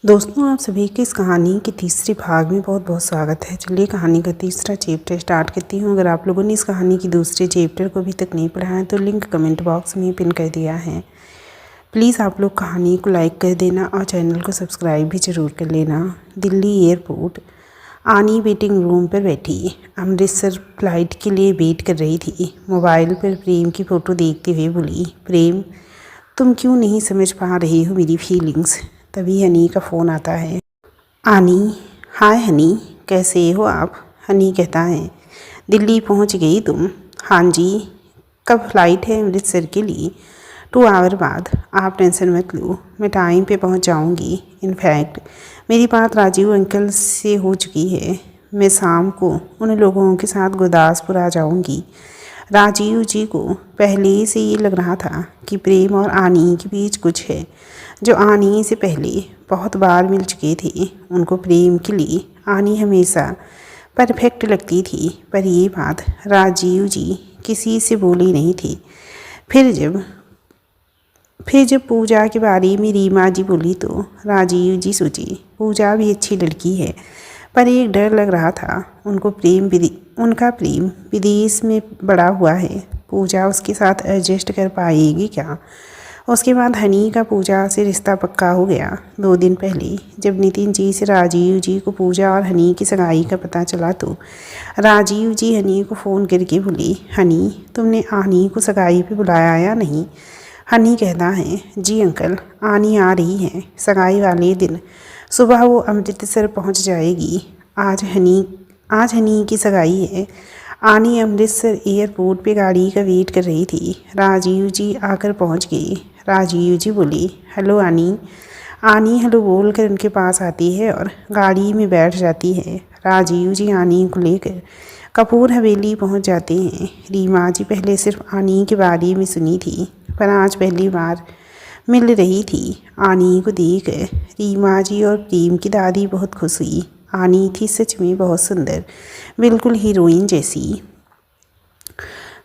दोस्तों, आप सभी की इस कहानी के तीसरे भाग में बहुत बहुत स्वागत है। चलिए कहानी का तीसरा चैप्टर स्टार्ट करती हूँ। अगर आप लोगों ने इस कहानी की दूसरे चैप्टर को अभी तक नहीं पढ़ा है तो लिंक कमेंट बॉक्स में पिन कर दिया है। प्लीज़ आप लोग कहानी को लाइक कर देना और चैनल को सब्सक्राइब भी ज़रूर कर लेना। दिल्ली एयरपोर्ट। आनी वेटिंग रूम पर बैठी अमृतसर फ्लाइट के लिए वेट कर रही थी। मोबाइल पर प्रेम की फ़ोटो देखते हुए बोली, प्रेम, तुम क्यों नहीं समझ पा रही हो मेरी फीलिंग्स। तभी हनी का फ़ोन आता है। आनी, हाय हनी, कैसे हो आप। हनी कहता है, दिल्ली पहुंच गई तुम। हाँ जी। कब फ़्लाइट है अमृतसर के लिए। 2 आवर बाद। आप टेंशन मत लो, मैं टाइम पे पहुंच जाऊंगी। इनफैक्ट मेरी बात राजीव अंकल से हो चुकी है। मैं शाम को उन लोगों के साथ गुरदासपुर आ जाऊंगी। राजीव जी को पहले से ये लग रहा था कि प्रेम और आनी के बीच कुछ है, जो आनी से पहले बहुत बार मिल चुके थे। उनको प्रेम के लिए आनी हमेशा परफेक्ट लगती थी, पर ये बात राजीव जी किसी से बोली नहीं थी। फिर जब पूजा के बारे में रीमा जी बोली तो राजीव जी सोचे, पूजा भी अच्छी लड़की है, पर एक डर लग रहा था। उनका प्रेम विदेश में बड़ा हुआ है। पूजा उसके साथ एडजस्ट कर पाएगी क्या। उसके बाद हनी का पूजा से रिश्ता पक्का हो गया। 2 दिन पहले जब नितिन जी से राजीव जी को पूजा और हनी की सगाई का पता चला तो राजीव जी हनी को फ़ोन करके बोले, हनी, तुमने आनी को सगाई पे बुलाया या नहीं। हनी कहता है, जी अंकल, आनी आ रही है। सगाई वाले दिन सुबह वो अमृतसर पहुंच जाएगी। आज हनी की सगाई है। आनी अमृतसर एयरपोर्ट पे गाड़ी का वेट कर रही थी। राजीव जी आकर पहुंच गए। राजीव जी बोली, हेलो आनी। आनी हेलो बोल कर उनके पास आती है और गाड़ी में बैठ जाती है। राजीव जी आनी को लेकर कपूर हवेली पहुंच जाते हैं। रीमा जी पहले सिर्फ आनी के बारे में सुनी थी, पर आज पहली बार मिल रही थी। आनी को देख रीमा जी और प्रेम की दादी बहुत खुश हुई। आनी थी सच में बहुत सुंदर, बिल्कुल हीरोइन जैसी।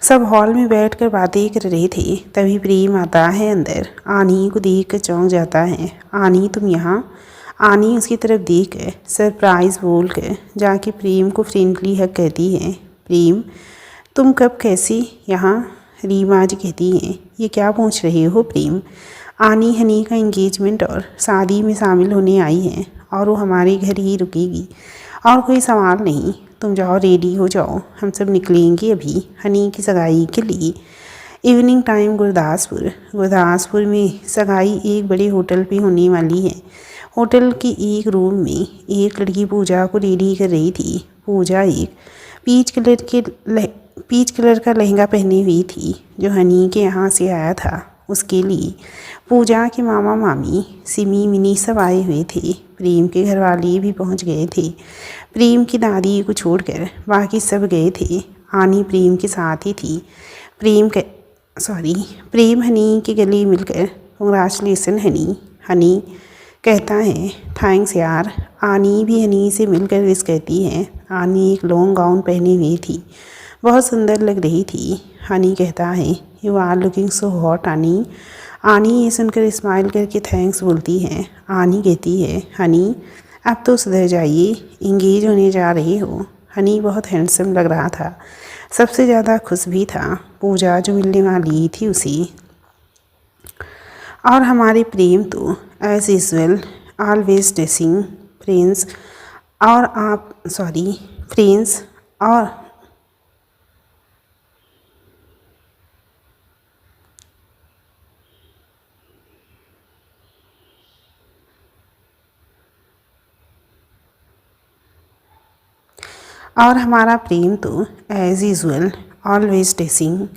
सब हॉल में बैठकर बातें कर रहे थे। तभी प्रेम आता है अंदर। आनी को देख कर चौंक जाता है। आनी, तुम यहाँ। आनी उसकी तरफ देख कर सरप्राइज़ बोल कर जाके प्रेम को फ्रेंडली हक कहती है। प्रेम, तुम कब कैसी यहाँ। रीमा जी कहती हैं, ये क्या पूछ रहे हो प्रेम। आनी हनी का एंगेजमेंट और शादी में शामिल होने आई है और वो हमारे घर ही रुकेगी और कोई सवाल नहीं। तुम जाओ, रेडी हो जाओ, हम सब निकलेंगे अभी हनी की सगाई के लिए। इवनिंग टाइम गुरदासपुर में सगाई एक बड़े होटल पे होने वाली है। होटल के एक रूम में एक लड़की पूजा को रेडी कर रही थी। पूजा एक पीच कलर का लहंगा पहनी हुई थी जो हनी के यहाँ से आया था। उसके लिए पूजा के मामा मामी सिमी मिनी सब आए हुए थे। प्रेम के घर वाले भी पहुँच गए थे। प्रेम की दादी को छोड़कर बाकी सब गए थे। आनी प्रेम के साथ ही थी। प्रेम हनी के गले मिलकर कंग्रेचुलेसन हनी। हनी कहता है, थैंक्स यार। आनी भी हनी से मिलकर विश कहती है। आनी एक लॉन्ग गाउन पहनी हुई थी, बहुत सुंदर लग रही थी। हनी कहता है, you are looking so hot Annie. Annie ये सुनकर स्माइल करके थैंक्स बोलती है। आनी कहती है, हनी अब तो सुधर जाइए, इंगेज होने जा रहे हो। हनी बहुत हैंडसम लग रहा था। सबसे ज़्यादा खुश भी था पूजा जो मिलने वाली थी उसी। और हमारे प्रेम तो as usual always dressing friends और हमारा प्रेम तो एज यूजुअल ऑलवेज ड्रेसिंग।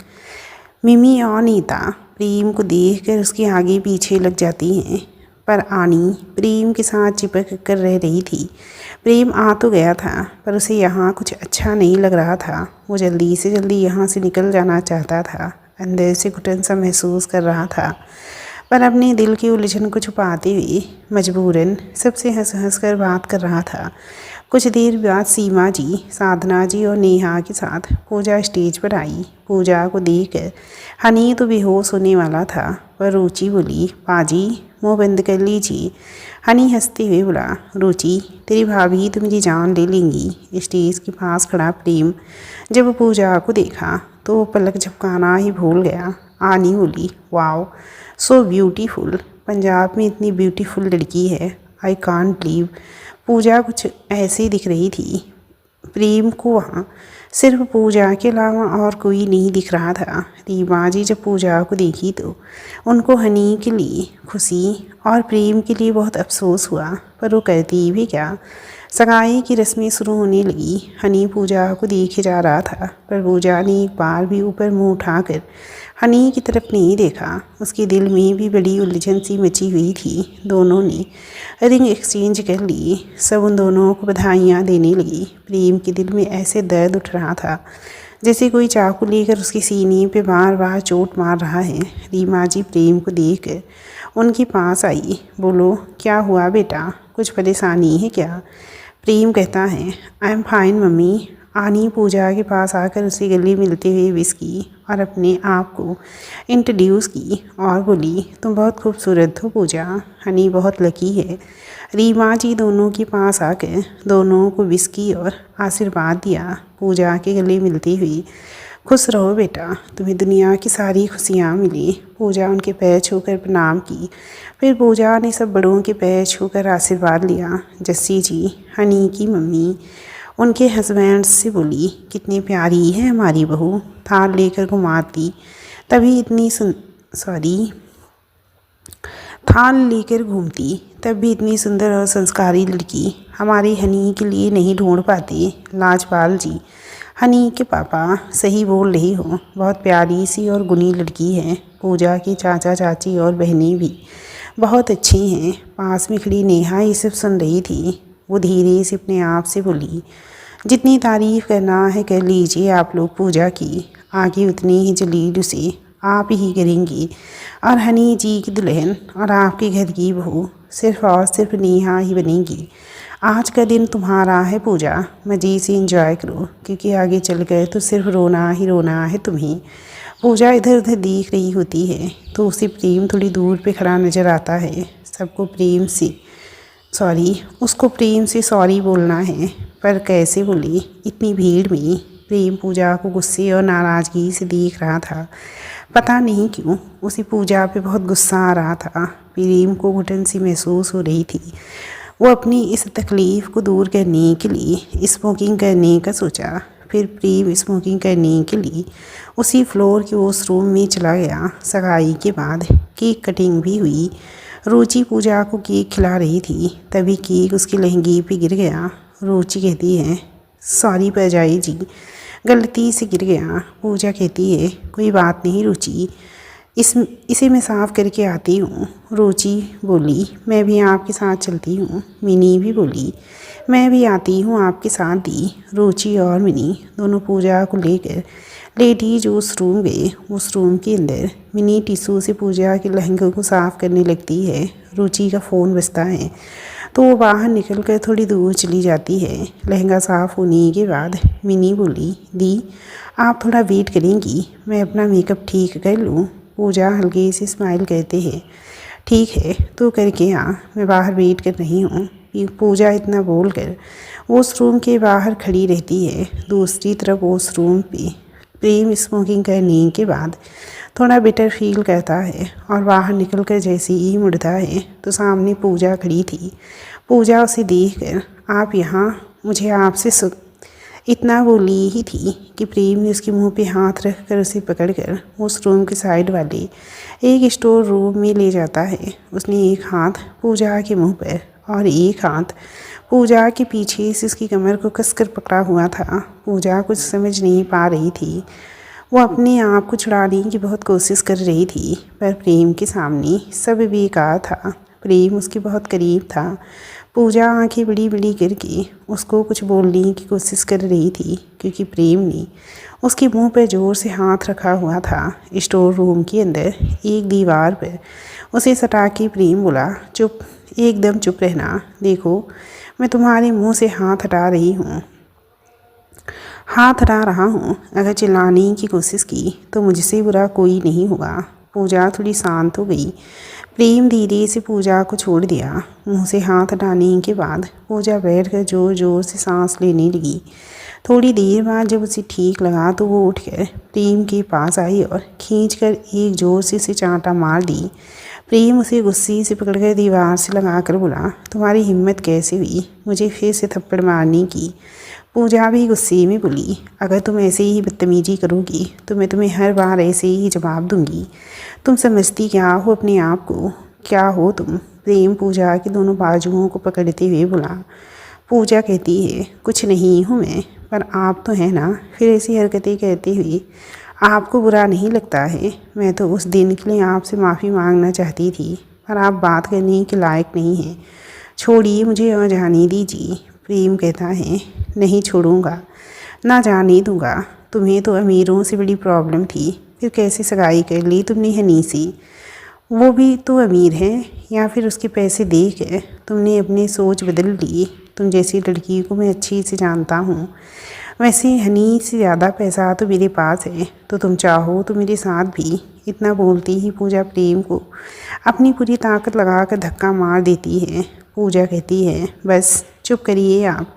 मिमी और नीता प्रेम को देखकर उसके आगे पीछे लग जाती हैं, पर आनी प्रेम के साथ चिपक कर रह रही थी। प्रेम आ तो गया था, पर उसे यहाँ कुछ अच्छा नहीं लग रहा था। वो जल्दी से जल्दी यहाँ से निकल जाना चाहता था। अंदर से घुटन सा महसूस कर रहा था। पर अपने दिल की उलझन को छुपाते हुए मजबूरन सबसे हंस हंस कर बात कर रहा था। कुछ देर बाद सीमा जी, साधना जी और नेहा के साथ पूजा स्टेज पर आई। पूजा को देखकर हनी तो बेहोश होने वाला था, पर रुचि बोली, पाजी मुँह बंद कर लीजिए। हनी हंसते हुए बोला, रुचि तेरी भाभी तो मेरी जान ले लेंगी। स्टेज के पास खड़ा प्रेम जब पूजा को देखा तो वो पलक झपकाना ही भूल गया। आनी बोली, वाओ सो ब्यूटीफुल, पंजाब में इतनी ब्यूटीफुल लड़की है, आई कांट बिलीव। पूजा कुछ ऐसी दिख रही थी। प्रेम को वहाँ सिर्फ पूजा के अलावा और कोई नहीं दिख रहा था। रीमा जी जब पूजा को देखी तो उनको हनी के लिए खुशी और प्रेम के लिए बहुत अफसोस हुआ, पर वो करती भी क्या। सगाई की रस्में शुरू होने लगी। हनी पूजा को देखे जा रहा था, पर पूजा ने एक बार भी ऊपर मुंह उठाकर हनी की तरफ नहीं देखा। उसके दिल में भी बड़ी उलझन सी मची हुई थी। दोनों ने रिंग एक्सचेंज कर लिए। सब उन दोनों को बधाइयाँ देने लगी। प्रेम के दिल में ऐसे दर्द उठ रहा था जैसे कोई चाकू लेकर उसके सीने पे बार बार चोट मार रहा है। रीमा जी प्रेम को देखकर उनके पास आई। बोलो, क्या हुआ बेटा, कुछ परेशानी है क्या? प्रेम कहता है, आई एम फाइन मम्मी। आनी पूजा के पास आकर उसे गले मिलते हुए विश की और अपने आप को इंट्रोड्यूस की और बोली, तुम बहुत खूबसूरत हो पूजा, हनी बहुत लकी है। रीमा जी दोनों के पास आकर दोनों को विश की और आशीर्वाद दिया। पूजा के गले मिलते हुए, खुश रहो बेटा, तुम्हें दुनिया की सारी खुशियाँ मिली। पूजा उनके पैर छूकर प्रणाम की। फिर पूजा ने सब बड़ों के पैर छूकर आशीर्वाद लिया। जस्सी जी, हनी की मम्मी, उनके हस्बैंड से बोली, कितनी प्यारी है हमारी बहू, थाल लेकर घुमाती तभी इतनी थाल लेकर घूमती तब भी इतनी सुंदर और संस्कारी लड़की हमारी हनी के लिए नहीं ढूंढ पाते। लाजपाल जी, हनी के पापा सही बोल रही हो, बहुत प्यारी सी और गुणी लड़की है। पूजा की चाचा चाची और बहनें भी बहुत अच्छी हैं। पास में खड़ी नेहा ये सब सुन रही थी। वो धीरे से अपने आप से बोली, जितनी तारीफ़ करना है कर लीजिए आप लोग पूजा की, आगे उतनी ही जलील उसे आप ही करेंगी। और हनी जी की दुल्हन और आपके घर की बहू सिर्फ और सिर्फ नेहा ही बनेगी। आज का दिन तुम्हारा है पूजा, मज़े से एंजॉय करो, क्योंकि आगे चल गए तो सिर्फ रोना ही रोना है तुम्हें। पूजा इधर उधर देख रही होती है तो उसे प्रेम थोड़ी दूर पे खड़ा नज़र आता है। उसको प्रेम से सॉरी बोलना है, पर कैसे बोले इतनी भीड़ में। प्रेम पूजा को गुस्से और नाराज़गी से देख रहा था। पता नहीं क्यों उसे पूजा पे बहुत गुस्सा आ रहा था। प्रेम को घुटन सी महसूस हो रही थी। वो अपनी इस तकलीफ़ को दूर करने के लिए स्मोकिंग करने का सोचा। फिर प्रेम स्मोकिंग करने के लिए उसी फ्लोर के उस रूम में चला गया। सगाई के बाद केक कटिंग भी हुई। रुचि पूजा को केक खिला रही थी, तभी केक उसके लहंगे पे गिर गया। रुचि कहती है, सॉरी परजाई जी, गलती से गिर गया। पूजा कहती है, कोई बात नहीं रुचि, इसे मैं साफ़ करके आती हूँ। रुचि बोली, मैं भी आपके साथ चलती हूँ। मिनी भी बोली, मैं भी आती हूँ आपके साथ दी। रुचि और मिनी दोनों पूजा को लेकर लेडीज उस रूम गए। उस रूम के अंदर मिनी टिश्यू से पूजा के लहंगे को साफ़ करने लगती है। रुचि का फ़ोन बजता है तो वो बाहर निकलकर थोड़ी दूर चली जाती है। लहंगा साफ़ होने के बाद मिनी बोली, दी आप थोड़ा वेट करेंगी, मैं अपना मेकअप ठीक कर लूँ। पूजा हल्के से स्माइल करते हैं, ठीक है तो करके आ, मैं बाहर वेट कर रही हूँ। पूजा इतना बोलकर उस रूम के बाहर खड़ी रहती है। दूसरी तरफ उस रूम पे प्रेम स्मोकिंग करने के बाद थोड़ा बेटर फील करता है और बाहर निकलकर जैसे ही मुड़ता है तो सामने पूजा खड़ी थी। पूजा उसे देखकर, आप यहाँ, मुझे आपसे इतना बोली ही थी कि प्रेम ने उसके मुंह पे हाथ रख कर उसे पकड़कर उस रूम के साइड वाले एक स्टोर रूम में ले जाता है। उसने एक हाथ पूजा के मुंह पर और एक हाथ पूजा के पीछे से उसकी कमर को कसकर पकड़ा हुआ था। पूजा कुछ समझ नहीं पा रही थी। वो अपने आप को छुड़ाने की बहुत कोशिश कर रही थी, पर प्रेम के सामने सब बेकार था। प्रेम उसके बहुत करीब था। पूजा आंखें बड़ी बड़ी करके उसको कुछ बोलने की कोशिश कर रही थी, क्योंकि प्रेम ने उसके मुंह पर जोर से हाथ रखा हुआ था। स्टोर रूम के अंदर एक दीवार पर उसे सटा के प्रेम बोला, चुप, एकदम चुप रहना। देखो, मैं तुम्हारे मुंह से हाथ हटा रहा हूँ। अगर चिल्लाने की कोशिश की तो मुझसे बुरा कोई नहीं होगा। पूजा थोड़ी शांत हो गई। प्रेम धीरे से पूजा को छोड़ दिया। मुंह से हाथ हटाने के बाद पूजा बैठकर जोर जोर से सांस लेने लगी। थोड़ी देर बाद जब उसे ठीक लगा तो वो उठकर प्रेम के पास आई और खींचकर एक जोर से उसे चांटा मार दी। प्रेम उसे गुस्से से पकड़कर दीवार से लगाकर बोला, तुम्हारी हिम्मत कैसे हुई मुझे फिर से थप्पड़ मारने की? पूजा भी गुस्से में बोली, अगर तुम ऐसे ही बदतमीजी करोगी तो मैं तुम्हें हर बार ऐसे ही जवाब दूंगी। तुम समझती क्या हो अपने आप को? क्या हो तुम? प्रेम पूजा के दोनों बाजुओं को पकड़ते हुए बोला। पूजा कहती है, कुछ नहीं हूँ मैं, पर आप तो हैं ना। फिर ऐसी हरकतें कहते हुए आपको बुरा नहीं लगता है? मैं तो उस दिन के लिए आपसे माफ़ी मांगना चाहती थी, पर आप बात करने के लायक नहीं हैं। छोड़िए मुझे और जाने दीजिए। प्रेम कहता है, नहीं छोड़ूंगा, ना जाने दूंगा। तुम्हें तो अमीरों से बड़ी प्रॉब्लम थी, फिर कैसे सगाई कर ली तुमने हनी से? वो भी तो अमीर है, या फिर उसके पैसे देख कर तुमने अपनी सोच बदल ली? तुम जैसी लड़की को मैं अच्छी से जानता हूँ। वैसे हनी से ज़्यादा पैसा तो मेरे पास है, तो तुम चाहो तो मेरे साथ भी। इतना बोलती ही पूजा प्रेम को अपनी पूरी ताकत लगाकर धक्का मार देती है। पूजा कहती है, बस चुप करिए आप।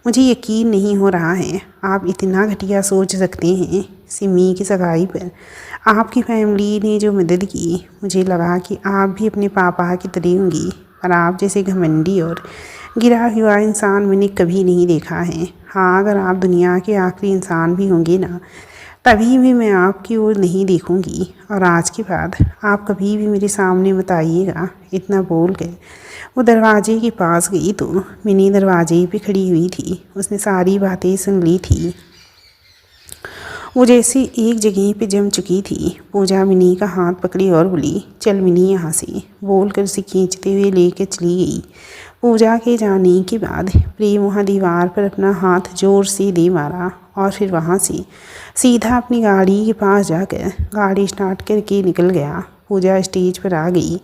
मुझे यकीन नहीं हो रहा है आप इतना घटिया सोच सकते हैं सिमी की सगाई पर। आपकी फैमिली ने जो मदद की, मुझे लगा कि आप भी अपने पापा की तरह होंगी, पर आप जैसे घमंडी और गिरा हुआ इंसान मैंने कभी नहीं देखा है। हाँ, अगर आप दुनिया के आखिरी इंसान भी होंगे ना, तभी भी मैं आपकी ओर नहीं देखूंगी, और आज के बाद आप कभी भी मेरे सामने मत आइएगा। इतना बोल कर वो दरवाजे के पास गई तो मिनी दरवाजे पे खड़ी हुई थी। उसने सारी बातें सुन ली थी। वो जैसे एक जगह पे जम चुकी थी। पूजा मिनी का हाथ पकड़ी और बोली, चल मिनी यहाँ से, बोलकर उसे खींचते हुए लेकर चली गई। पूजा के जाने के बाद प्रेम वहाँ दीवार पर अपना हाथ जोर से दे मारा और फिर वहाँ से सीधा अपनी गाड़ी के पास जाकर गाड़ी स्टार्ट करके निकल गया। पूजा स्टेज पर आ गई।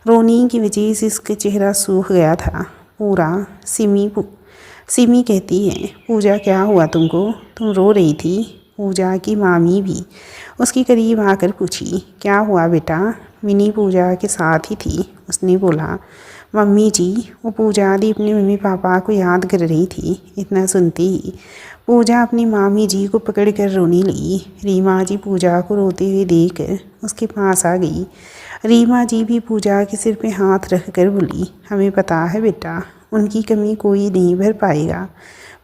रोनी की वजह से उसका चेहरा सूख गया था पूरा। सिमी कहती है, पूजा क्या हुआ तुमको? तुम रो रही थी? पूजा की मामी भी उसके करीब आकर पूछी, क्या हुआ बेटा? मिनी पूजा के साथ ही थी। उसने बोला, मम्मी जी। वो पूजा दी अपने मम्मी पापा को याद कर रही थी। इतना सुनते ही पूजा अपनी मामी जी को पकड़ कर रोने लगी। रीमा जी पूजा को रोते हुए देखकर उसके पास आ गई। रीमा जी भी पूजा के सिर पे हाथ रख कर बोली, हमें पता है बेटा, उनकी कमी कोई नहीं भर पाएगा,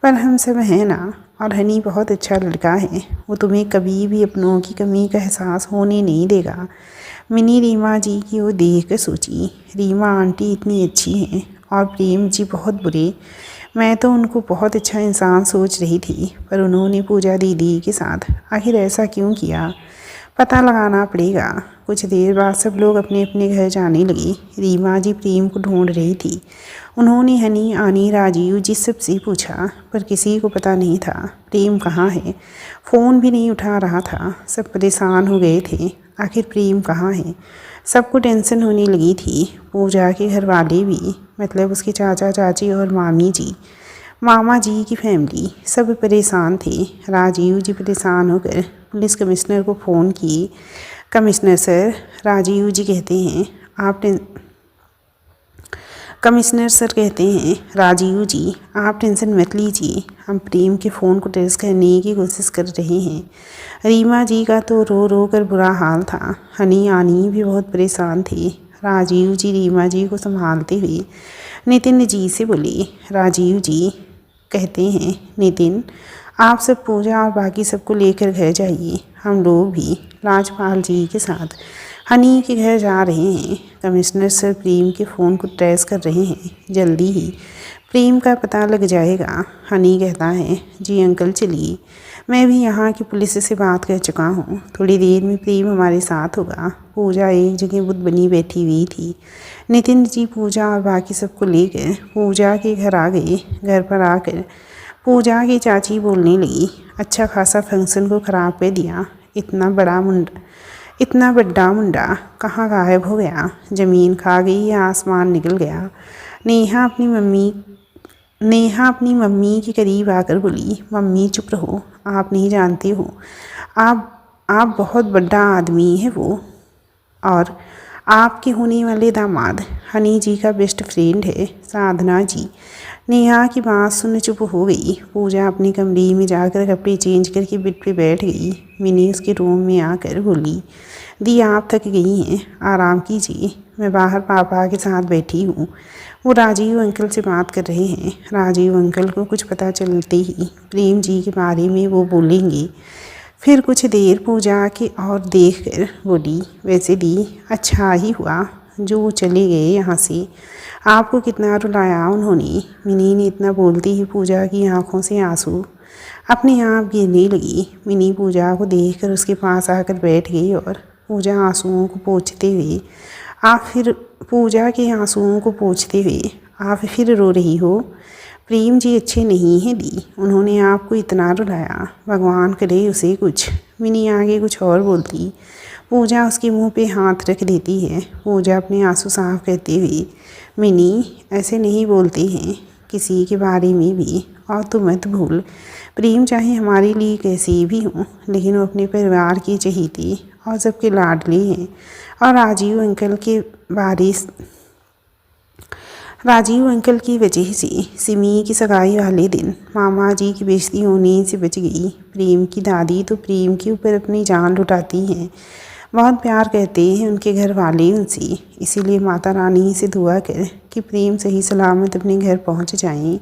पर हम सब हैं ना, और हनी बहुत अच्छा लड़का है। वो तुम्हें कभी भी अपनों की कमी का एहसास होने नहीं देगा। मिनी रीमा जी की वो देख कर सोची, रीमा आंटी इतनी अच्छी हैं और प्रेम जी बहुत बुरे। मैं तो उनको बहुत अच्छा इंसान सोच रही थी, पर उन्होंने पूजा दीदी के साथ आखिर ऐसा क्यों किया? पता लगाना पड़ेगा। कुछ देर बाद सब लोग अपने अपने घर जाने लगे। रीमा जी प्रेम को ढूंढ रही थी। उन्होंने हनी, आनी, राजीव जी सबसे पूछा, पर किसी को पता नहीं था प्रेम कहाँ है। फ़ोन भी नहीं उठा रहा था। सब परेशान हो गए थे, आखिर प्रेम कहाँ है? सबको टेंशन होने लगी थी। पूजा के घर वाले भी, मतलब उसके चाचा चाची और मामी जी, मामा जी की फैमिली, सब परेशान थे। राजीव जी परेशान होकर पुलिस कमिश्नर को फ़ोन किए। कमिश्नर सर, राजीव जी कहते हैं कमिश्नर सर कहते हैं, राजीव जी आप टेंशन मत लीजिए, हम प्रेम के फ़ोन को ट्रेस करने की कोशिश कर रहे हैं। रीमा जी का तो रो रो कर बुरा हाल था। हनी, आनी भी बहुत परेशान थे। राजीव जी रीमा जी को संभालते हुए नितिन जी से बोले। राजीव जी कहते हैं, नितिन आप सब पूजा और बाकी सबको लेकर घर जाइए। हम लोग भी राजपाल जी के साथ हनी के घर जा रहे हैं। कमिश्नर सर प्रेम के फ़ोन को ट्रेस कर रहे हैं। जल्दी ही प्रेम का पता लग जाएगा। हनी कहता है, जी अंकल चलिए, मैं भी यहाँ की पुलिस से बात कर चुका हूँ। थोड़ी देर में प्रेम हमारे साथ होगा। पूजा एक जगह बुत बनी बैठी हुई थी। नितिन जी पूजा और बाकी सबको लेकर पूजा के घर आ गए। घर पर आकर पूजा की चाची बोलने लगी, अच्छा खासा फंक्शन को ख़राब कर दिया। इतना बड़ा मुंडा कहाँ गायब हो गया? ज़मीन खा गई या आसमान निकल गया? नेहा अपनी मम्मी के करीब आकर बोली, मम्मी चुप रहो, आप नहीं जानते हो, आप बहुत बड़ा आदमी है वो, और आपके होने वाले दामाद हनी जी का बेस्ट फ्रेंड है, साधना जी। नेहा की बात सुन चुप हो गई। पूजा अपने कमरे में जाकर कपड़े चेंज करके बेड पे बैठ गई। मिनी उसके रूम में आकर बोली, दी आप थक गई हैं, आराम कीजिए, मैं बाहर पापा के साथ बैठी हूँ। वो राजीव अंकल से बात कर रहे हैं। राजीव अंकल को कुछ पता चलते ही प्रेम जी के बारे में वो बोलेंगे। फिर कुछ देर पूजा के और देख कर बोली, वैसे दी अच्छा ही हुआ जो चले गए यहाँ से, आपको कितना रुलाया उन्होंने। मिनी ने इतना बोलती ही पूजा की आंखों से आंसू अपने आप गिरने लगी। मिनी पूजा को देखकर उसके पास आकर बैठ गई और पूजा आंसुओं को पोंछते हुए आप फिर रो रही हो? प्रेम जी अच्छे नहीं हैं दी, उन्होंने आपको इतना रुलाया, भगवान करे उसे कुछ। मिनी आगे कुछ और बोलती, पूजा उसके मुंह पे हाथ रख देती है। पूजा अपने आंसू साफ करते हुए, मिनी ऐसे नहीं बोलते हैं किसी के बारे में भी, और तू मत भूल, प्रेम चाहे हमारे लिए कैसी भी हो, लेकिन वो अपने परिवार की चहेती और सबके लाडले हैं। और राजीव अंकल की वजह से सिमी की सगाई वाले दिन मामा जी की बेइज्जती होने से बच गई। प्रेम की दादी तो प्रेम के ऊपर अपनी जान लुटाती हैं, बहुत प्यार करते हैं उनके घर वाले उनसे। इसीलिए माता रानी से दुआ कर कि प्रेम सही सलामत अपने घर पहुंच जाएं।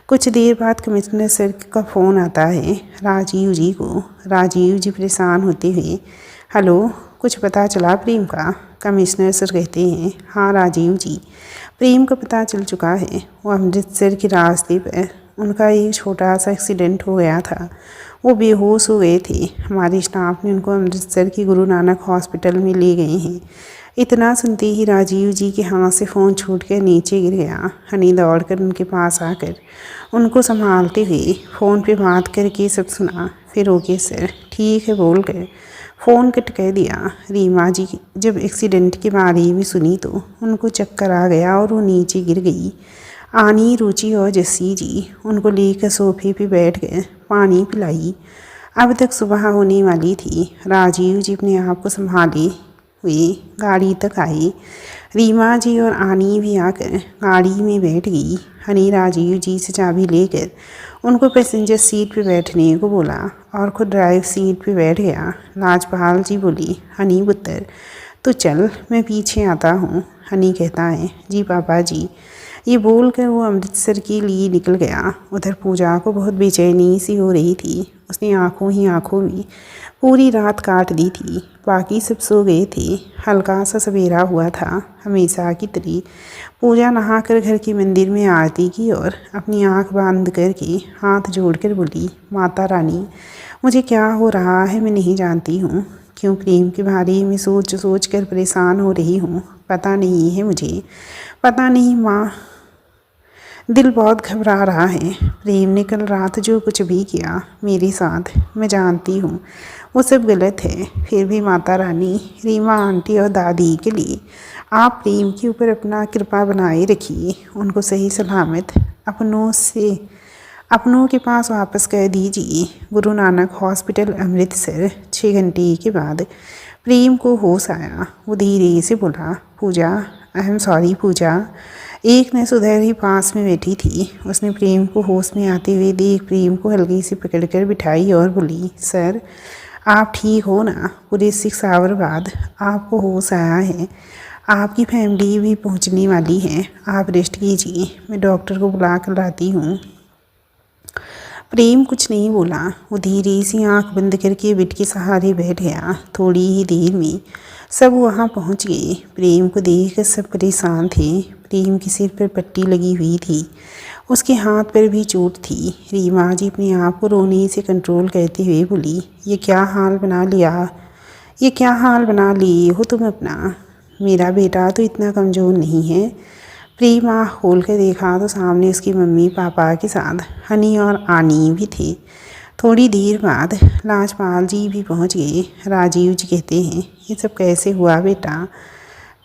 कुछ देर बाद कमिश्नर सर का फ़ोन आता है राजीव जी को। राजीव जी परेशान होते हुए, हेलो, कुछ पता चला प्रेम का? कमिश्नर सर कहते हैं, हाँ राजीव जी, प्रेम का पता चल चुका है। वो अमृतसर के रास्ते पर उनका एक छोटा सा एक्सीडेंट हो गया था, वो बेहोश हो गए थे। हमारे स्टाफ ने उनको अमृतसर की गुरु नानक हॉस्पिटल में ले गए हैं। इतना सुनते ही राजीव जी के हाथ से फ़ोन छूट कर नीचे गिर गया। हनी दौड़कर उनके पास आकर उनको संभालते हुए फ़ोन पे बात करके सब सुना। फिर ओके सर, ठीक है बोल कर फ़ोन कट कर दिया। रीमा जी जब एक्सीडेंट के बारे में सुनी तो उनको चक्कर आ गया और वो नीचे गिर गई। आनी, रुचि और जस्सी जी उनको लेकर सोफे पे बैठ गए, पानी पिलाई। अब तक सुबह होने वाली थी। राजीव जी अपने आप को संभाले हुए गाड़ी तक आई। रीमा जी और आनी भी आकर गाड़ी में बैठ गई। हनी राजीव जी से चाबी लेकर उनको पैसेंजर सीट पे बैठने को बोला और खुद ड्राइव सीट पे बैठ गया। लाजपाल जी बोली, हनी पुत्र तो चल, मैं पीछे आता हूँ। हनी कहता है, जी पापा जी। ये बोलकर वो अमृतसर के लिए निकल गया। उधर पूजा को बहुत बेचैनी सी हो रही थी। उसने आंखों में पूरी रात काट दी थी। बाकी सब सो गए थे। हल्का सा सवेरा हुआ था हमेशा की तरह। पूजा नहाकर घर के मंदिर में आरती की और अपनी आंख बंद करके हाथ जोड़कर बोली, माता रानी, मुझे क्या हो रहा है मैं नहीं जानती हूँ। क्यों प्रेम के बारे में सोच कर परेशान हो रही हूँ, पता नहीं है मुझे। पता नहीं माँ, दिल बहुत घबरा रहा है। प्रेम ने कल रात जो कुछ भी किया मेरे साथ, मैं जानती हूँ वो सब गलत है। फिर भी माता रानी, रीमा आंटी और दादी के लिए आप प्रेम के ऊपर अपना कृपा बनाए रखिए। उनको सही सलामत अपनों के पास वापस कर दीजिए। गुरु नानक हॉस्पिटल अमृतसर। 6 घंटे के बाद प्रेम को होश आया। वो धीरे से बोला, पूजा, आई एम सॉरी पूजा। एक नर्स उधर ही पास में बैठी थी। उसने प्रेम को होश में आते हुए देख प्रेम को हल्की से पकड़कर बिठाई और बोली, सर आप ठीक हो ना? पूरे 6 आवर बाद आपको होश आया है। आपकी फैमिली भी पहुंचने वाली है, आप रेस्ट कीजिए, मैं डॉक्टर को बुला कर लाती हूँ। प्रेम कुछ नहीं बोला। वो धीरे से आंख बंद करके बेड के सहारे बैठ गया। थोड़ी ही देर में सब वहाँ पहुँच गए। प्रेम को देख सब परेशान थे। प्रेम के सिर पर पट्टी लगी हुई थी, उसके हाथ पर भी चोट थी। रीमा जी अपने आप को रोने से कंट्रोल करते हुए बोली, ये क्या हाल बना लिया, ये क्या हाल बना लिए हो तुम अपना। मेरा बेटा तो इतना कमज़ोर नहीं है। प्रेम आँख खोल कर देखा तो सामने उसकी मम्मी पापा के साथ हनी और आनी भी थे। थोड़ी देर बाद लाजपाल जी भी पहुंच गए। राजीव जी कहते हैं, ये सब कैसे हुआ बेटा।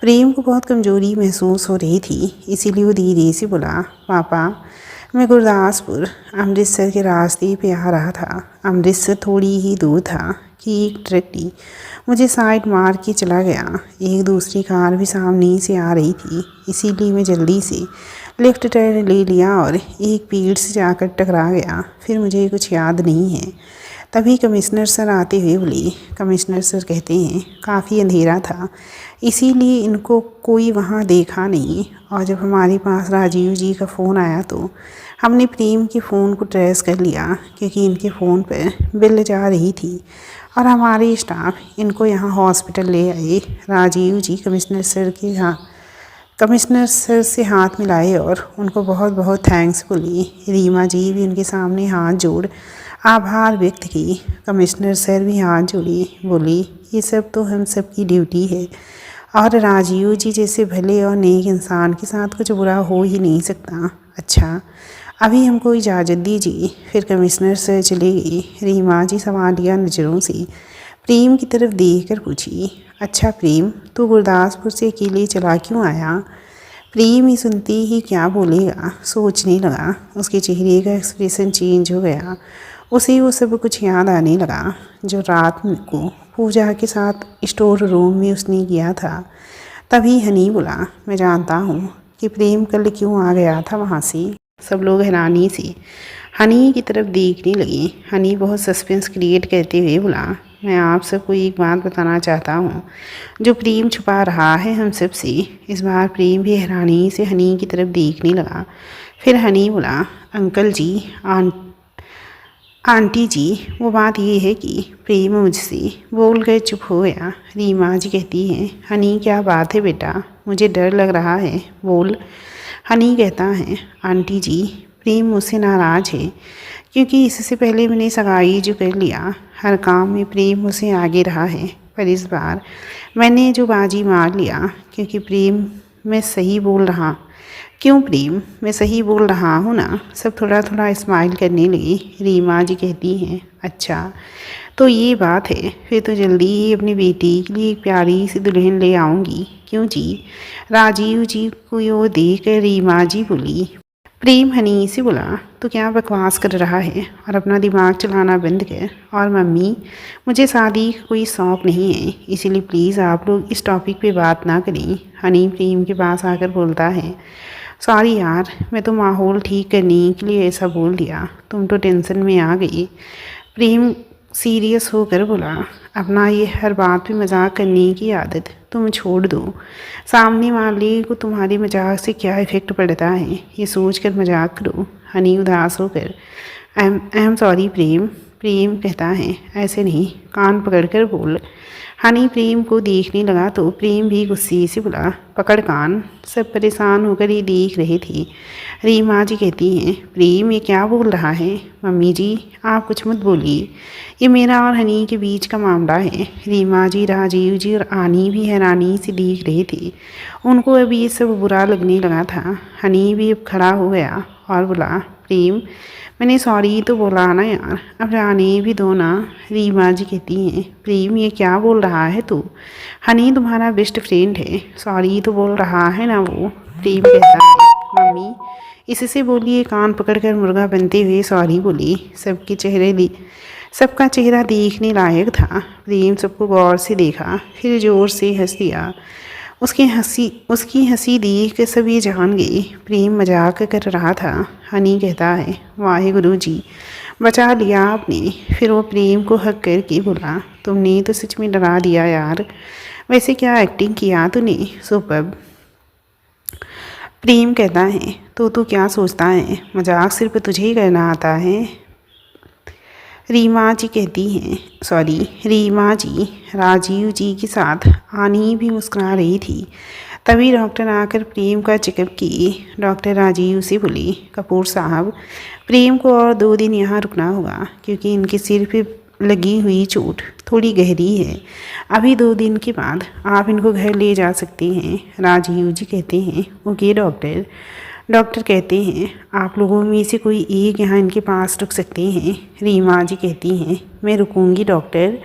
प्रेम को बहुत कमज़ोरी महसूस हो रही थी, इसीलिए वो धीरे से बोला, पापा मैं गुरदासपुर अमृतसर के रास्ते पे आ रहा था। अमृतसर थोड़ी ही दूर था कि एक ट्रक ही मुझे साइड मार के चला गया। एक दूसरी कार भी सामने से आ रही थी, इसीलिए मैं जल्दी से लेफ्ट टर्न ले लिया और एक पेड़ से जाकर टकरा गया। फिर मुझे कुछ याद नहीं है। तभी कमिश्नर सर आते हुए बोले। कमिश्नर सर कहते हैं, काफ़ी अंधेरा था, इसीलिए इनको कोई वहाँ देखा नहीं। और जब हमारे पास राजीव जी का फ़ोन आया तो हमने प्रेम के फ़ोन को ट्रेस कर लिया, क्योंकि इनके फ़ोन पर बिल जा रही थी और हमारे स्टाफ इनको यहाँ हॉस्पिटल ले आए। राजीव जी कमिश्नर सर से हाथ मिलाए और उनको बहुत बहुत थैंक्स बोली। रीमा जी भी उनके सामने हाथ जोड़ आभार व्यक्त की। कमिश्नर सर भी हाथ जोड़ी, बोली, ये सब तो हम सब की ड्यूटी है और राजीव जी जैसे भले और नेक इंसान के साथ कुछ बुरा हो ही नहीं सकता। अच्छा, अभी हमको इजाज़त दीजिए। फिर कमिश्नर सर चले गए। रीमा जी सवालिया नज़रों से प्रेम की तरफ देख कर पूछी, अच्छा प्रेम, तू गुरदासपुर से अकेले चला क्यों आया। प्रेम ही सुनते ही क्या बोलेगा सोचने लगा। उसके चेहरे का एक्सप्रेशन चेंज हो गया। उसे वो सब कुछ याद आने लगा जो रात को पूजा के साथ स्टोर रूम में उसने किया था। तभी हनी बोला, मैं जानता हूँ कि प्रेम कल क्यों आ गया था वहाँ से। सब लोग हैरानी से हनी की तरफ देखने लगे। हनी बहुत सस्पेंस क्रिएट करते हुए बोला, मैं आप सबको एक बात बताना चाहता हूँ जो प्रेम छुपा रहा है हम सब से। इस बार प्रेम भी हैरानी से हनी की तरफ देखने लगा। फिर हनी बोला, अंकल जी, आंटी जी, वो बात ये है कि प्रेम मुझसे बोल कर चुप हो गया। रीमा जी कहती हैं, हनी क्या बात है बेटा, मुझे डर लग रहा है, बोल। हनी कहता है, आंटी जी, प्रेम मुझसे नाराज़ है क्योंकि इससे पहले मैंने सगाई जो कर लिया, हर काम में प्रेम मुझसे आगे रहा है, पर इस बार मैंने जो बाजी मार लिया क्योंकि प्रेम मैं सही बोल रहा। क्यों प्रेम, मैं सही बोल रहा हूँ ना। सब थोड़ा थोड़ा स्माइल करने लगी। रीमा जी कहती हैं, अच्छा तो ये बात है, फिर तो जल्दी ही अपनी बेटी के लिए एक प्यारी सी दुल्हन ले आऊँगी। क्यों जी। राजीव जी को वो देख कर रीमा जी बोली। प्रेम हनी से बोला, तो क्या बकवास कर रहा है और अपना दिमाग चलाना बंद कर। और मम्मी, मुझे शादी का कोई शौक़ नहीं है, इसीलिए प्लीज़ आप लोग इस टॉपिक पे बात ना करें। हनी प्रेम के पास आकर बोलता है, सॉरी यार, मैं तो माहौल ठीक करने के लिए ऐसा बोल दिया, तुम तो टेंशन में आ गई। प्रेम सीरियस होकर बोला, अपना ये हर बात पे मजाक करने की आदत तुम छोड़ दो। सामने वाले को तुम्हारे मजाक से क्या इफ़ेक्ट पड़ता है ये सोच कर मजाक करो। हनी उदास होकर, आई एम सॉरी प्रेम। प्रेम कहता है, ऐसे नहीं, कान पकड़कर बोल। हनी प्रेम को देखने लगा तो प्रेम भी गुस्से से बोला, पकड़ कान। सब परेशान होकर ये देख रहे थे। रीमा जी कहती हैं, प्रेम ये क्या बोल रहा है। मम्मी जी, आप कुछ मत बोलिए, ये मेरा और हनी के बीच का मामला है। रीमा जी, राजीव जी और आनी भी हैरानी से देख रहे थे। उनको अभी ये सब बुरा लगने लगा था। हनी भी अब खड़ा हो गया और बोला, प्रेम मैंने सॉरी तो बोला ना यार, अब जाने भी दो ना। रीमा जी कहती हैं, प्रेम ये क्या बोल रहा है तू। हनी तुम्हारा बेस्ट फ्रेंड है, सॉरी तो बोल रहा है ना वो। प्रेम कहता है, मम्मी इससे बोलिए। कान पकड़कर मुर्गा बनते हुए सॉरी बोली। सबका चेहरा देखने लायक था। प्रेम सबको गौर से देखा, फिर ज़ोर से हंस दिया। उसकी हंसी देख के सब ये जान गए प्रेम मजाक कर रहा था। हनी कहता है, वाहेगुरु जी, बचा लिया आपने। फिर वो प्रेम को हक करके बोला, तुमने तो सच में डरा दिया यार, वैसे क्या एक्टिंग किया तूने, सुपर्ब। प्रेम कहता है, तो तू क्या सोचता है मजाक सिर्फ तुझे ही करना आता है। रीमा जी राजीव जी के साथ आनी भी मुस्कुरा रही थी। तभी डॉक्टर आकर प्रेम का चेकअप किए। डॉक्टर राजीव से बोली, कपूर साहब, प्रेम को और 2 दिन यहाँ रुकना होगा क्योंकि इनके सिर पे लगी हुई चोट थोड़ी गहरी है। अभी 2 दिन के बाद आप इनको घर ले जा सकते हैं। राजीव जी कहते हैं, ओके डॉक्टर। डॉक्टर कहते हैं, आप लोगों में से कोई एक यहाँ इनके पास रुक सकते हैं। रीमा जी कहती हैं, मैं रुकूंगी डॉक्टर।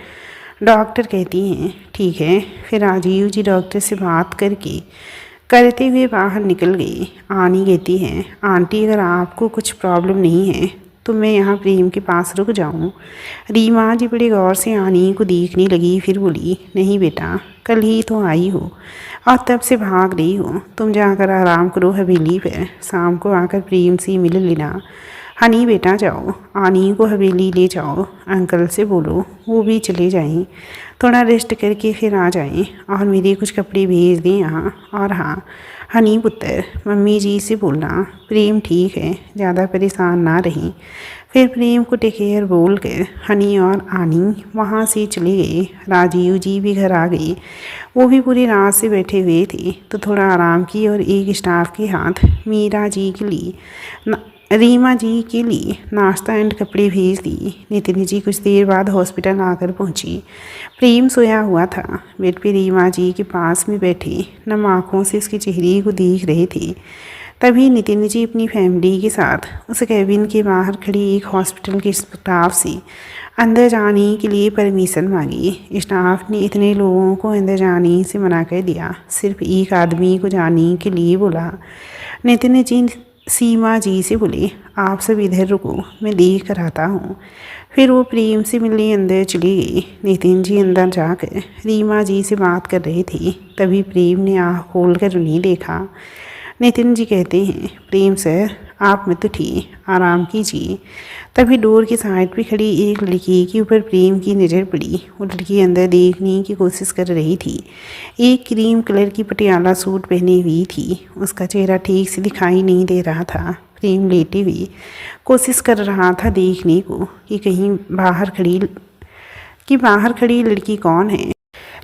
डॉक्टर कहती हैं, ठीक है। फिर राजीव जी डॉक्टर से बात करते हुए बाहर निकल गए। आनी कहती हैं, आंटी अगर आपको कुछ प्रॉब्लम नहीं है तो मैं यहाँ प्रेम के पास रुक जाऊँ। रीमा जी बड़े गौर से आनी को देखने लगी, फिर बोली, नहीं बेटा, कल ही तो आई हो और तब से भाग रही हो। तुम जाकर आराम करो हवेली पर, शाम को आकर प्रेम से मिल लेना। हनी बेटा जाओ, आनी को हवेली ले जाओ, अंकल से बोलो वो भी चले जाएं, थोड़ा रेस्ट करके फिर आ जाएं और मेरे कुछ कपड़े भेज दें यहाँ। और हाँ हनी पुत्र, मम्मी जी से बोलना प्रेम ठीक है, ज़्यादा परेशान ना रहें। फिर प्रेम को टेक केयर बोल कर हनी और आनी वहाँ से चले गए। राजीव जी भी घर आ गए। वो भी पूरी रात से बैठे हुए थे तो थोड़ा आराम की और एक स्टाफ के हाथ रीमा जी के लिए नाश्ता एंड कपड़े भेज दिए। नितिन जी कुछ देर बाद हॉस्पिटल आकर पहुंची। प्रेम सोया हुआ था बेड पे रीमा जी के पास में बैठे नम आँखों से उसके चेहरे को देख रहे थे। तभी नितिन जी अपनी फैमिली के साथ उस कैबिन के बाहर खड़ी एक हॉस्पिटल के स्टाफ से अंदर जाने के लिए परमिशन मांगी। स्टाफ ने इतने लोगों को अंदर जाने से मना कर दिया, सिर्फ एक आदमी को जाने के लिए बोला। नितिन जी सीमा जी से बोले, आप सब इधर रुको, मैं देख कर आता हूँ। फिर वो प्रेम से मिलने अंदर चली गई। नितिन जी अंदर जाकर रीमा जी से बात कर रहे थे। तभी प्रेम ने आँख खोल कर उन्हें देखा। नितिन जी कहते हैं, प्रेम सर आप मत उठिए, आराम कीजिए। तभी डोर की साइड पे खड़ी एक लड़की के ऊपर प्रेम की नज़र पड़ी। वो लड़की अंदर देखने की कोशिश कर रही थी। एक क्रीम कलर की पटियाला सूट पहनी हुई थी। उसका चेहरा ठीक से दिखाई नहीं दे रहा था। प्रेम लेटे हुए कोशिश कर रहा था देखने को कि कहीं बाहर खड़ी लड़की कौन है।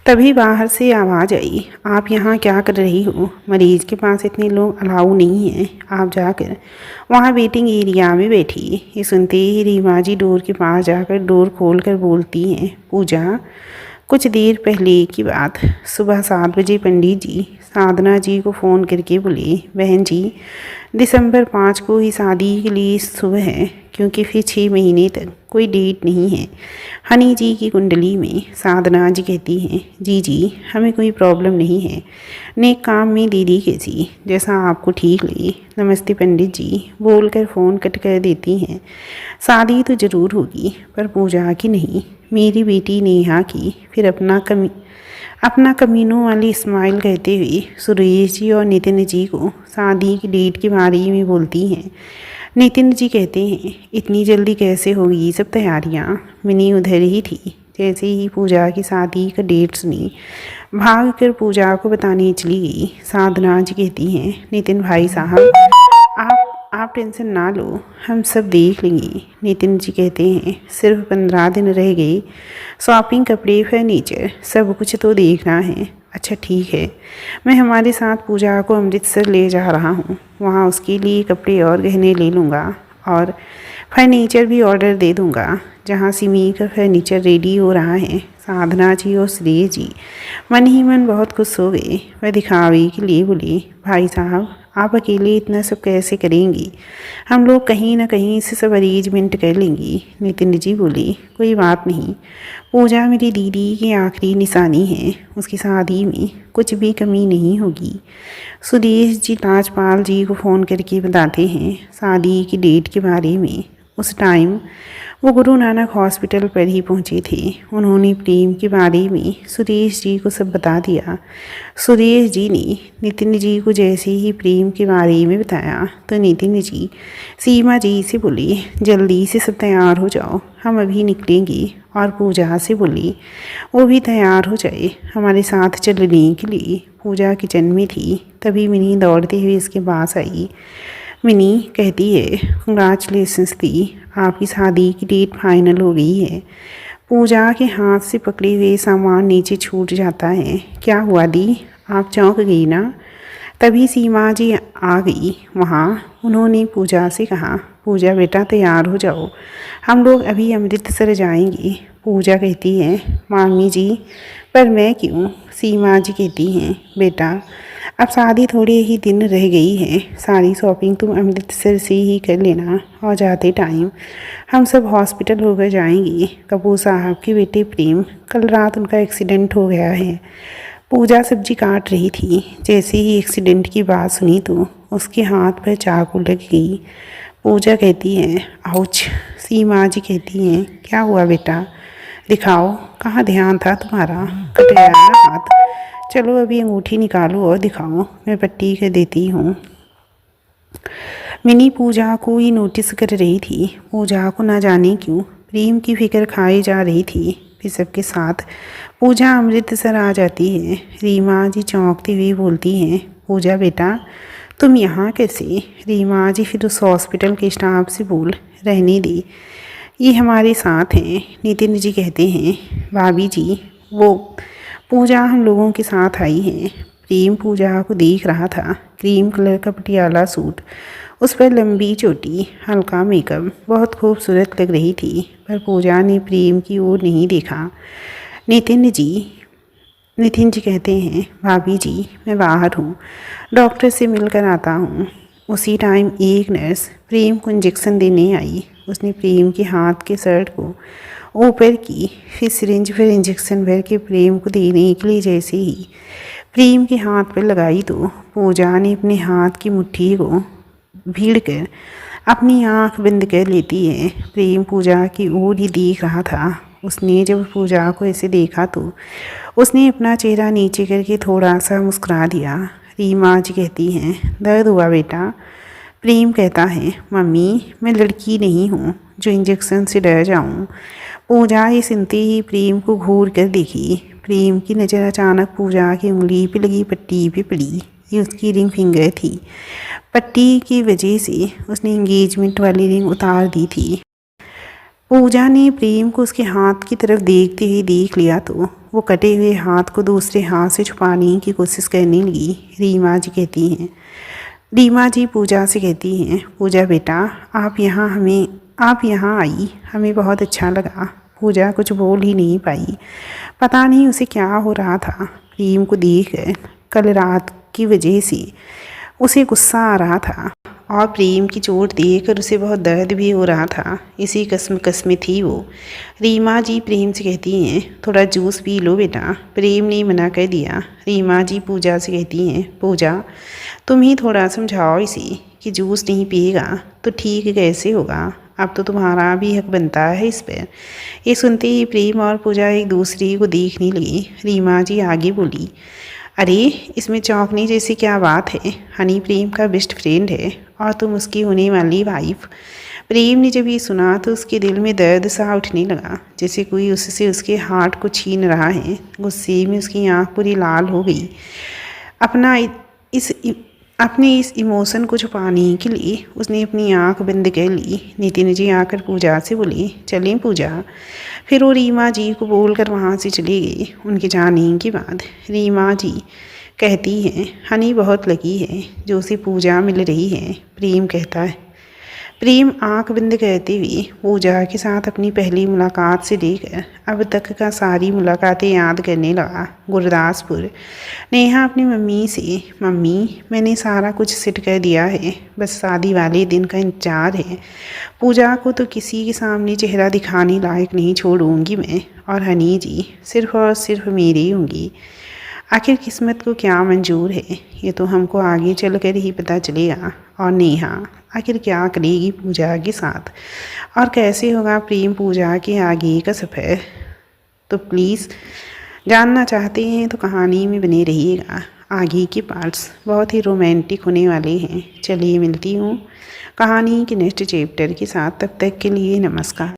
तभी बाहर से आवाज़ आई, आप यहाँ क्या कर रही हो? मरीज के पास इतने लोग अलाउ नहीं हैं, आप जाकर वहाँ वेटिंग एरिया में बैठिए। ये सुनते ही रीमा जी डोर के पास जाकर डोर खोल कर बोलती हैं, पूजा, कुछ देर पहले की बात, सुबह 7 बजे पंडित जी साधना जी को फ़ोन करके बोले, बहन जी दिसंबर 5 को ही शादी के लिए सुबह है क्योंकि फिर 6 महीने तक कोई डेट नहीं है हनी जी की कुंडली में। साधना जी कहती हैं, जी हमें कोई प्रॉब्लम नहीं है, नेक काम में दीदी कैसी, जैसा आपको ठीक लगे। नमस्ते पंडित जी बोलकर फ़ोन कट कर देती हैं। शादी तो ज़रूर होगी पर पूजा की नहीं, मेरी बेटी नेहा की। फिर अपना कमीनों वाली स्माइल कहते हुए सुरेश जी और नितिन जी को शादी की डेट के बारे में बोलती हैं। नितिन जी कहते हैं, इतनी जल्दी कैसे होगी सब तैयारियाँ? मिनी उधर ही थी। जैसे ही पूजा की शादी का डेट सुनी भाग कर पूजा को बताने चली गई। साधना जी कहती हैं, नितिन भाई साहब आप टेंशन ना लो, हम सब देख लेंगे। नितिन जी कहते हैं, सिर्फ 15 दिन रह गए, शॉपिंग, कपड़े, फर्नीचर सब कुछ तो देखना है। अच्छा ठीक है, मैं हमारे साथ पूजा को अमृतसर ले जा रहा हूँ, वहाँ उसके लिए कपड़े और गहने ले लूँगा और फर्नीचर भी ऑर्डर दे दूँगा। जहाँ सिमी का फर्नीचर रेडी हो रहा है। साधना जी और सुरेश जी मन ही मन बहुत खुश हो गए। वह दिखावे के लिए बोले, भाई साहब आप अकेले इतना सब कैसे करेंगी? हम लोग कहीं ना कहीं से सब अरेंजमेंट कर लेंगी। नितिन जी बोले, कोई बात नहीं, पूजा मेरी दीदी की आखिरी निशानी है, उसकी शादी में कुछ भी कमी नहीं होगी। सुरेश जी राजपाल जी को फ़ोन करके बताते हैं शादी की डेट के बारे में। उस टाइम वो गुरु नानक हॉस्पिटल पर ही पहुंचे थे। उन्होंने प्रेम के बारे में सुरेश जी को सब बता दिया। सुरेश जी ने नितिन जी को जैसे ही प्रेम के बारे में बताया तो नितिन जी सीमा जी से बोले, जल्दी से सब तैयार हो जाओ, हम अभी निकलेंगे। और पूजा से बोली, वो भी तैयार हो जाए हमारे साथ चलने के लिए। पूजा किचन में थी, तभी मिनी दौड़ते हुए इसके पास आई। मिनी कहती है, कंग्रेचुलेशंस दी, आपकी शादी की डेट फाइनल हो गई है। पूजा के हाथ से पकड़े हुए सामान नीचे छूट जाता है। क्या हुआ दी, आप चौंक गई ना? तभी सीमा जी आ गई वहाँ। उन्होंने पूजा से कहा, पूजा बेटा तैयार हो जाओ, हम लोग अभी अमृतसर जाएंगे। पूजा कहती है, मामी जी पर मैं क्यों? सीमा जी कहती हैं, बेटा अब शादी थोड़े ही दिन रह गई है, सारी शॉपिंग तुम अमृतसर से ही कर लेना और जाते टाइम हम सब हॉस्पिटल होकर जाएंगे। कपूर साहब के बेटे प्रेम, कल रात उनका एक्सीडेंट हो गया है। पूजा सब्जी काट रही थी, जैसे ही एक्सीडेंट की बात सुनी तो उसके हाथ पर चाकू लग गई। पूजा कहती है, आउच। सीमा जी कहती हैं, क्या हुआ बेटा, दिखाओ, कहाँ ध्यान था तुम्हारा, कट गया ना हाथ? चलो अभी अंगूठी निकालो और दिखाओ, मैं पट्टी कर देती हूँ। मिनी पूजा को ही नोटिस कर रही थी। पूजा को ना जाने क्यों प्रेम की फिक्र खाई जा रही थी। फिर सबके साथ पूजा अमृतसर आ जाती है। रीमा जी चौंकती हुई बोलती हैं, पूजा बेटा तुम यहाँ कैसे? रीमा जी फिर उस हॉस्पिटल के स्टाफ से बोल, रहने दी, ये हमारे साथ हैं। नितिन जी कहते हैं, भाभी जी वो पूजा हम लोगों के साथ आई है। प्रेम पूजा को देख रहा था। क्रीम कलर का पटियाला सूट, उस पर लंबी चोटी, हल्का मेकअप, बहुत खूबसूरत लग रही थी। पर पूजा ने प्रेम की ओर नहीं देखा। नितिन जी कहते हैं, भाभी जी मैं बाहर हूँ, डॉक्टर से मिलकर आता हूँ। उसी टाइम एक नर्स प्रेम को इंजेक्शन देने आई। उसने प्रेम के हाथ के शर्ट को ऊपर की, फिर सिरिंज पर इंजेक्शन भर के प्रेम को देने के लिए जैसे ही प्रेम के हाथ पर लगाई तो पूजा ने अपने हाथ की मुट्ठी को भीड़ कर अपनी आंख बंद कर लेती है। प्रेम पूजा की ओर ही देख रहा था। उसने जब पूजा को ऐसे देखा तो उसने अपना चेहरा नीचे करके थोड़ा सा मुस्कुरा दिया। रीमा जी कहती हैं, दर्द हुआ बेटा? प्रेम कहता है, मम्मी मैं लड़की नहीं हूँ जो इंजेक्शन से डर जाऊँ। पूजा ये सुनते ही प्रेम को घूर कर देखी। प्रेम की नज़र अचानक पूजा की उंगली पे लगी पट्टी पे पड़ी। ये उसकी रिंग फिंगर थी। पट्टी की वजह से उसने एंगेजमेंट वाली रिंग उतार दी थी। पूजा ने प्रेम को उसके हाथ की तरफ देखते ही देख लिया तो वो कटे हुए हाथ को दूसरे हाथ से छुपाने की कोशिश करने लगी। रीमा जी पूजा से कहती हैं, पूजा बेटा आप यहाँ आई, हमें बहुत अच्छा लगा। पूजा कुछ बोल ही नहीं पाई। पता नहीं उसे क्या हो रहा था। प्रेम को देख कल रात की वजह से उसे गुस्सा आ रहा था और प्रेम की चोट देखकर उसे बहुत दर्द भी हो रहा था। इसी कस्म में थी वो। रीमा जी प्रेम से कहती हैं, थोड़ा जूस पी लो बेटा। प्रेम ने मना कर दिया। रीमा जी पूजा से कहती हैं, पूजा तुम ही थोड़ा समझाओ इसे कि जूस नहीं पिएगा तो ठीक कैसे होगा? अब तो तुम्हारा भी हक बनता है इस पर। ये सुनते ही प्रेम और पूजा एक दूसरे को देखने लगी। रीमा जी आगे बोली, अरे इसमें चौंकने जैसी क्या बात है? हनी प्रेम का बेस्ट फ्रेंड है और तुम उसकी होने वाली वाइफ। प्रेम ने जब ये सुना तो उसके दिल में दर्द सा उठने लगा, जैसे कोई उससे उसके हार्ट को छीन रहा है। गुस्से में उसकी आँख पूरी लाल हो गई। अपने इस इमोशन को छुपाने के लिए उसने अपनी आंख बंद कर ली। नितिन जी आकर पूजा से बोली, चलें पूजा। फिर वो रीमा जी को बोलकर वहाँ से चली गई। उनके जाने के बाद रीमा जी कहती हैं, हनी बहुत लकी है जो उसे पूजा मिल रही है। प्रेम कहता है। प्रेम आंख बंद करते हुए पूजा के साथ अपनी पहली मुलाकात से लेकर अब तक का सारी मुलाकातें याद करने लगा। गुरदासपुर। नेहा अपनी मम्मी से, मम्मी मैंने सारा कुछ सेट कर दिया है, बस शादी वाले दिन का इंतजार है। पूजा को तो किसी के सामने चेहरा दिखाने लायक नहीं छोड़ूंगी मैं, और हनी जी सिर्फ और सिर्फ मेरी होंगी। आखिर किस्मत को क्या मंजूर है ये तो हमको आगे चलकर ही पता चलेगा। और नेहा आखिर क्या करेगी पूजा के साथ, और कैसे होगा प्रेम पूजा के आगे का सफ़र। तो प्लीज़ जानना चाहते हैं तो कहानी में बने रहिएगा। आगे के पार्ट्स बहुत ही रोमांटिक होने वाले हैं। चलिए मिलती हूँ कहानी के नेक्स्ट चैप्टर के साथ। तब तक के लिए नमस्कार।